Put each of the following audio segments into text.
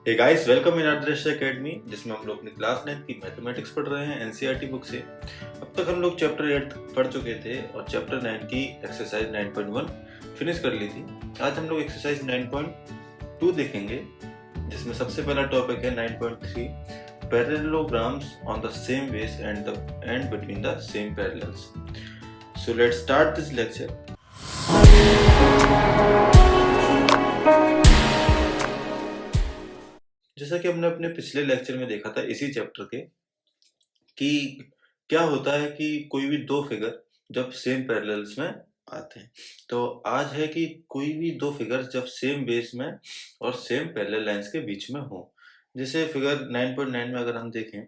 Hey guys, welcome in Adarsh Academy, जिसमें हम लोग अपनी क्लास 9 की मैथमेटिक्स पढ़ रहे हैं एनसीईआरटी बुक से। अब तक हम लोग चैप्टर 8 पढ़ चुके थे और चैप्टर 9 की एक्सरसाइज 9.1 फिनिश कर ली थी। आज हम लोग एक्सरसाइज 9.2 देखेंगे, जिसमें सबसे पहला टॉपिक है 9.3 parallelograms on the same base and between the same parallels. So let's start this lecture. जैसा कि हमने अपने पिछले लेक्चर में देखा था इसी चैप्टर के, कि क्या होता है कि कोई भी दो फिगर जब सेम पैरेलल्स में आते हैं। तो आज है कि कोई भी दो फिगर जब सेम बेस में और सेम पैरेलल लाइंस के बीच में हो। जैसे फिगर 9.9 में अगर हम देखें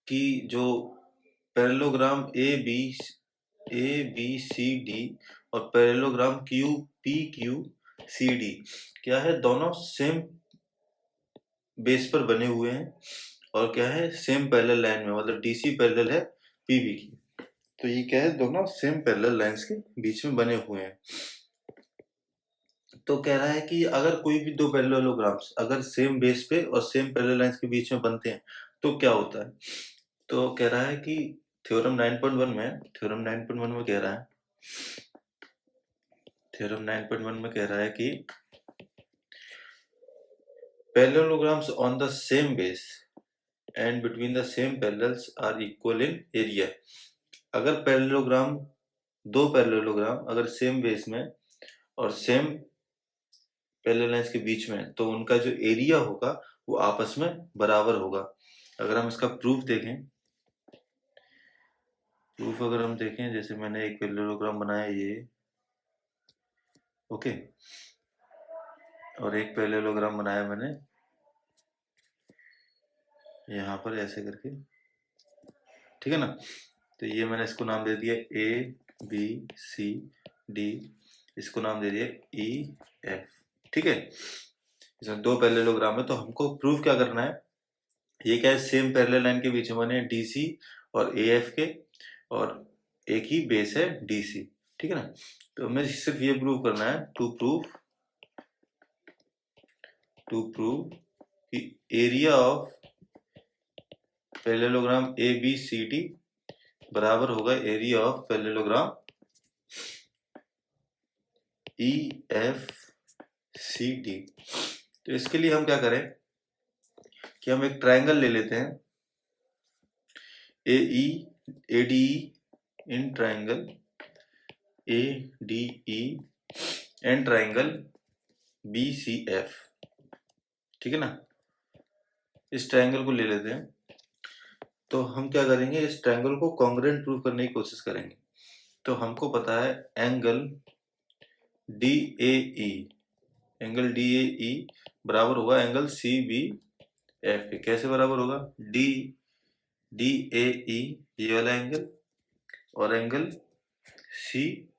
कि जो parallelogram A B C D और parallelogram Q P Q C D क्या है, दोनों सेम बेस पर बने हुए हैं और क्या है, सेम पैरेलल लाइन में, मतलब डीसी पैरेलल है पीबी की। तो ये क्या है, दोनों सेम पैरेलल लाइंस के बीच में बने हुए हैं। तो कह रहा है कि अगर कोई भी दो पैरेललोग्राम्स अगर सेम बेस पे और सेम पैरेलल लाइंस के बीच में बनते हैं तो क्या होता है। तो कह रहा है कि थ्योरम 9.1 में कह रहा है, थ्योरम 9.1 में कह रहा है कि parallelograms on the same base and between the same parallels are equal in area. अगर दो पैरेललोग्राम अगर सेम बेस में और सेम पैरेलल लाइंस के बीच में, तो उनका जो एरिया होगा वो आपस में बराबर होगा। अगर हम इसका प्रूफ अगर हम देखें, जैसे मैंने एक पैरेललोग्राम बनाया ये, ओके, और एक पैरेललोग्राम बनाया मैंने यहाँ पर ऐसे करके, ठीक है ना। तो ये मैंने इसको नाम दे दिया ए बी सी डी, इसको नाम दे दिया ई एफ, ठीक है। इसमें दो पैरेललोग्राम है, तो हमको प्रूफ क्या करना है, ये क्या है, सेम पैरेलल लाइन के बीच में बने डीसी और एएफ के, और एक ही बेस है डीसी, ठीक है ना। तो हमें सिर्फ ये प्रूव करना है, टू प्रूव कि area of parallelogram A B C D बराबर होगा area of parallelogram E F C D. तो इसके लिए हम क्या करें कि हम एक ट्रायंगल ले लेते हैं, A D in triangle A D E and triangle B C F, ठीक है ना। इस ट्रायंगल को ले लेते हैं। तो हम क्या करेंगे, इस ट्रायंगल को कॉन्ग्रुएंट प्रूव करने की कोशिश करेंगे। तो हमको पता है एंगल डी ए ई बराबर होगा एंगल सी बी एफ के। कैसे बराबर होगा, डी ए ई ये वाला एंगल और एंगल सी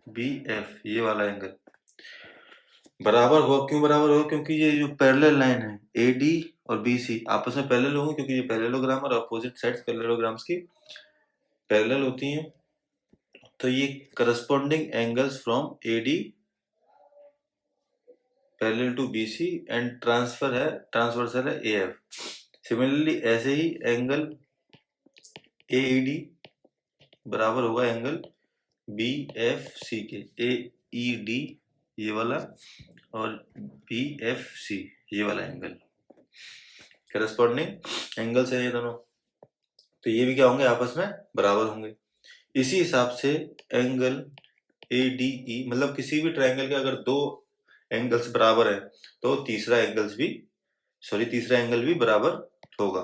बी एफ ये वाला एंगल बराबर होगा। क्यों बराबर होगा, क्योंकि ये जो पैरेलल लाइन है ए डी और बी सी आपस में पैरेलल होंगे, क्योंकि ये पैरेललोग्राम और अपोजिट साइड्स पैरेललोग्राम्स की पैरेलल होती हैं। तो ये corresponding angles from A D parallel to B C and transversal है ए एफ। सिमिलरली ऐसे ही एंगल ए डी बराबर होगा एंगल बी एफ सी के, ए ई डी ये वाला और बी एफ सी ये वाला एंगल करस्पॉन्डिंग एंगल्स है ये दोनों। तो ये भी क्या होंगे, आपस में बराबर होंगे। इसी हिसाब से एंगल ए डी ई, मतलब किसी भी ट्रायंगल के अगर दो एंगल्स बराबर है तो तीसरा एंगल भी बराबर होगा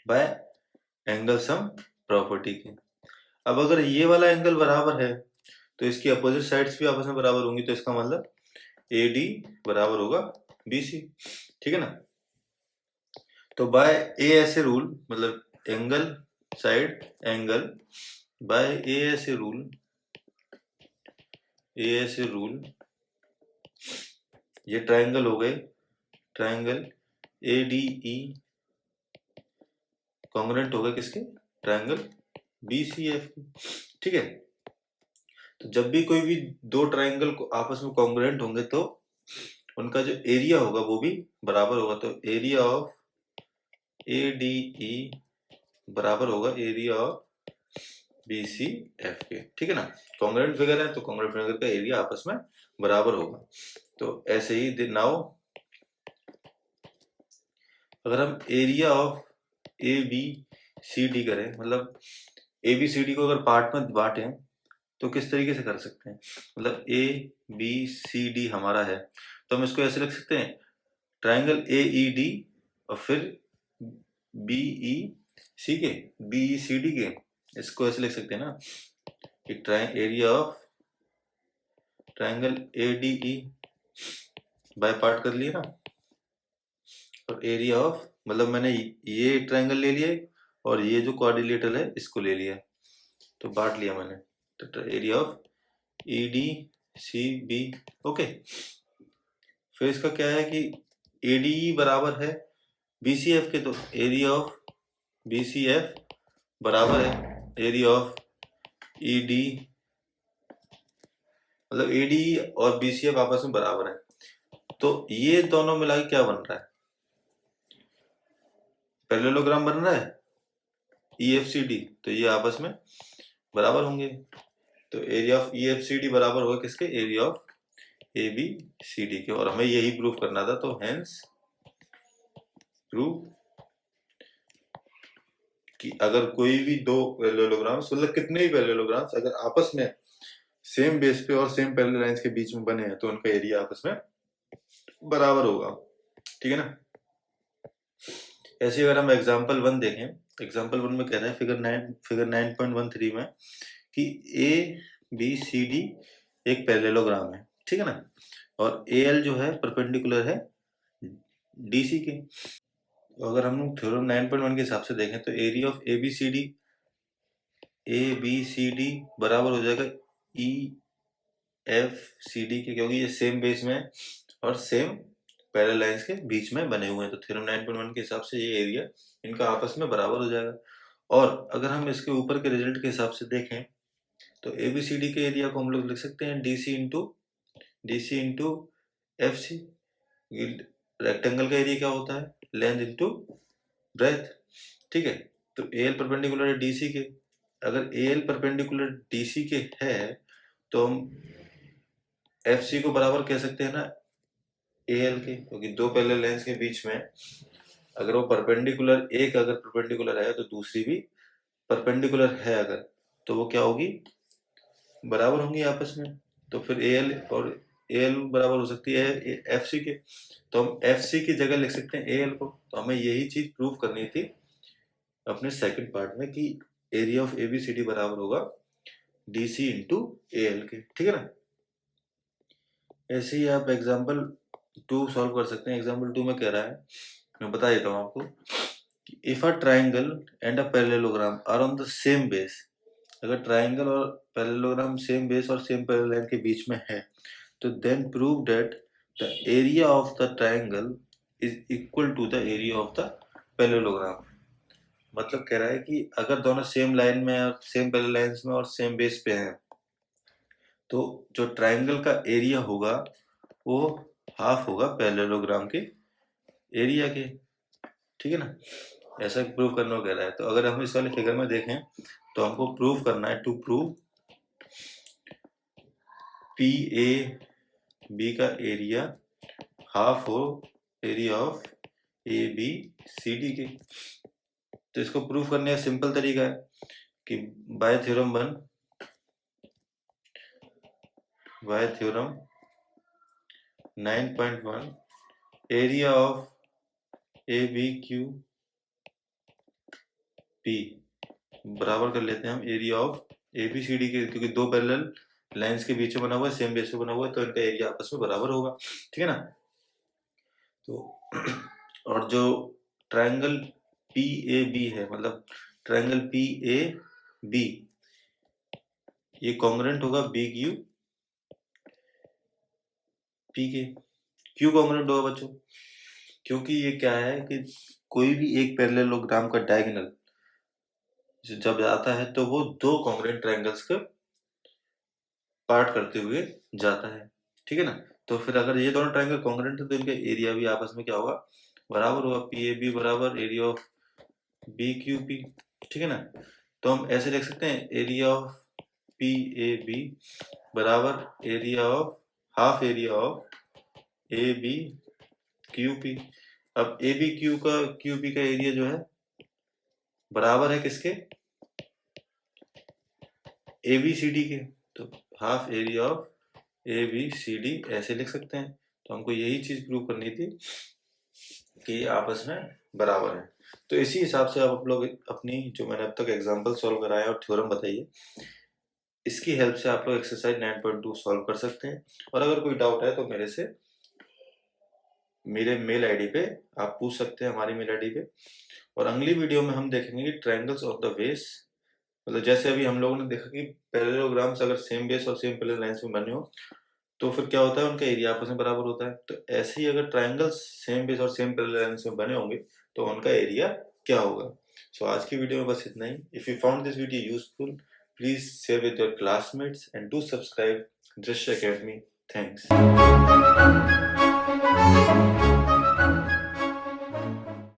बाय एंगल सम प्रॉपर्टी के। अब अगर ये वाला एंगल बराबर है तो इसकी अपोजिट साइड्स भी आपस में बराबर होंगी, तो इसका मतलब ए डी बराबर होगा बी सी, ठीक है ना। तो बाय ए ऐसे रूल, मतलब एंगल साइड एंगल बाय ए ऐसे रूल ये ट्रायंगल हो गए, triangle A D E congruent हो गए किसके, ट्रायंगल बी सी एफ के, ठीक है। तो जब भी कोई भी दो ट्रायंगल को आपस में कॉन्ग्रुएंट होंगे तो उनका जो एरिया होगा वो भी बराबर होगा। तो एरिया ऑफ ADE बराबर होगा एरिया ऑफ BCF के, ठीक है ना। कॉन्ग्रुएंट फिगर है तो कॉन्ग्रुएंट फिगर का एरिया आपस में बराबर होगा। तो ऐसे ही नाउ अगर हम एरिया ऑफ ABCD करें, मतलब ABCD को अगर पार्ट में बांटें तो किस तरीके से कर सकते हैं, मतलब ABCD हमारा है तो हम इसको ऐसे लिख सकते हैं, ट्राइंगल AED और फिर BEC के इसको ऐसे लिख सकते हैं ना कि area of triangle ADE by part कर लिया ना, और एरिया ऑफ मतलब मैंने ये ट्राइंगल ले लिया और ये जो क्वाड्रिलेटरल है इसको ले लिया, तो बांट लिया मैंने। तो एरिया ऑफ EDCB, ओके। फिर इसका क्या है कि ADE बराबर है BCF के, तो एरिया ऑफ BCF बराबर है एरिया ऑफ ED, मतलब ADE और BCF आपस में बराबर है। तो ये दोनों मिला के क्या बन रहा है, पैरेललोग्राम बन रहा है EFCD, तो ये आपस में बराबर होंगे। तो एरिया ऑफ EFCD बराबर होगा किसके, एरिया ऑफ ABCD के, और हमें यही प्रूफ करना था। तो हेंस प्रूफ कि अगर कोई भी दो पैरेललोग्राम्स, मतलब कितने भी पैरेललोग्राम्स अगर आपस में सेम बेस पे और सेम पैरेलल लाइंस के बीच में बने हैं तो उनका एरिया आपस में बराबर होगा, ठीक है ना। ऐसे अगर हम एग्जांपल 1 देखें, एग्जांपल 1 में कह रहा है फिगर 9.13 में कि ABCD एक पैरेललोग्राम है, ठीक है ना, और AL जो है परपेंडिकुलर है DC के। तो अगर हम लोग थ्योरम 9.1 के हिसाब से देखें तो एरिया ऑफ ABCD बराबर हो जाएगा EFCD के, क्योंकि ये सेम बेस में और सेम पैरेलल लाइंस के बीच में बने हुए हैं। तो थ्योरम 9.1 के हिसाब से ये एरिया इनका आपस में बराबर हो जाएगा। और अगर हम इसके ऊपर के रिजल्ट के हिसाब से देखें तो ABCD के एरिया को हम लोग लिख सकते हैं DC इंटू FC। रेक्टेंगल का एरिया क्या होता है, लेंथ इंटू ब्रेथ, ठीक है। तो AL परपेंडिकुलर है DC के, अगर AL परपेंडिकुलर DC के है तो हम FC को बराबर कह सकते हैं ना AL के, क्योंकि दो पैरेलल लाइंस के बीच में अगर वो परपेंडिकुलर, एक अगर परपेंडिकुलर है तो दूसरी भी परपेंडिकुलर है अगर, तो वो क्या होगी, बराबर होंगी आपस में। तो फिर AL और AL बराबर हो सकती है FC के, तो हम FC की जगह लिख सकते हैं AL को। तो हमें यही चीज प्रूव करनी थी अपने सेकंड पार्ट में कि एरिया ऑफ ABCD बराबर होगा DC इंटू AL के, ठीक है ना। ऐसे ही आप एग्जाम्पल 2 सॉल्व कर सकते हैं। एग्जाम्पल 2 में कह रहा है, मैं बता देता हूँ आपको, if a triangle and a parallelogram are on the same base, अगर ट्राइंगल और पैरेललोग्राम सेम बेस और सेम पैरेलल लाइन के बीच में है तो then prove that the area of the triangle is equal to the area of the parallelogram. मतलब कह रहा है कि अगर दोनों सेम लाइन में और सेम पैरेलल लाइंस में और सेम बेस पे हैं तो जो ट्राइंगल का एरिया होगा वो हाफ होगा पैरेललोग्राम के एरिया के, ठीक है ना। ऐसा प्रूव करना कह रहा है। तो अगर हम इस वाले फिगर में देखें तो हमको प्रूव करना है, टू प्रूव PAB का एरिया हाफ हो एरिया ऑफ ABCD के। तो इसको प्रूव करने का सिंपल तरीका है कि bye theorem 9.1 area of ABQP बराबर कर लेते हैं हम एरिया ऑफ ABCD के, क्योंकि दो पैरेलल लाइंस के बीच में बना हुआ है, सेम बेस पे बना हुआ है, तो इनका एरिया आपस में बराबर होगा, ठीक है ना। तो और जो ट्राइंगल PAB है, मतलब ट्राइंगल PAB ये कॉन्ग्रुएंट होगा BQP के। क्यों कॉन्ग्रुएंट होगा बच्चों, क्योंकि ये क्या है कि कोई भी एक पैरेललोग्राम का डायगोनल जब जाता है तो वो दो कॉन्ग्रुएंट ट्रायंगल्स का पार्ट करते हुए जाता है, ठीक है ना। तो फिर अगर ये दोनों ट्रायंगल कॉन्ग्रुएंट है तो इनका एरिया भी आपस में क्या होगा, बराबर होगा। PAB बराबर एरिया ऑफ BQP, ठीक है ना। तो हम ऐसे लिख सकते हैं एरिया ऑफ PAB बराबर area of half area of ABQP। अब ABQ का QP का एरिया जो है बराबर है किसके, ABCD के। तो हाफ एरिया ऑफ ABCD ऐसे लिख सकते हैं। तो हमको यही चीज प्रूव करनी थी कि ये आपस में बराबर है। तो इसी हिसाब से आप लोग अपनी जो मैंने अब तक एग्जांपल सॉल्व कराया और थ्योरम बताइए, इसकी हेल्प से आप लोग एक्सरसाइज 9.2 सॉल्व कर सकते हैं। और अगर कोई डाउट है तो मेरे से मेरे मेल आईडी पे आप पूछ सकते हैं, हमारी मेल आईडी पे। और अगली वीडियो में हम देखेंगे कि ट्रायंगल्स ऑफ द बेस, मतलब जैसे अभी हम लोगों ने देखा कि पैरेललोग्राम्स अगर सेम बेस और सेम पैरेलल लाइंस में बने हो तो फिर क्या होता है, उनका एरिया आपस में बराबर होता है। तो ऐसे ही अगर ट्रायंगल्स सेम बेस और सेम पैरेलल लाइंस में बने होंगे तो उनका एरिया क्या होगा। सो आज की वीडियो में बस इतना ही। If you found this video useful, please share with your classmates and do subscribe Drishya academy. Thanks.